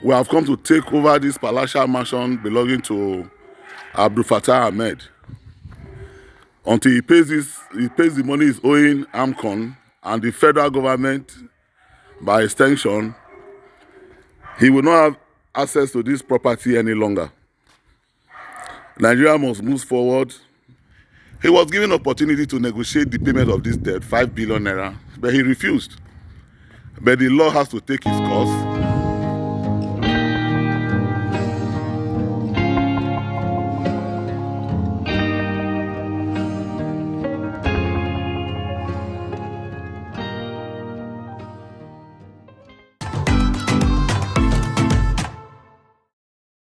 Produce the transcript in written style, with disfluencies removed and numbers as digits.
we have come to take over this palatial mansion belonging to Abdul Fattah Ahmed. Until he pays the money he's owing AMCON and the federal government, by extension, he will not have access to this property any longer. Nigeria must move forward. He was given opportunity to negotiate the payment of this debt, 5 billion naira, but he refused. But the law has to take its course.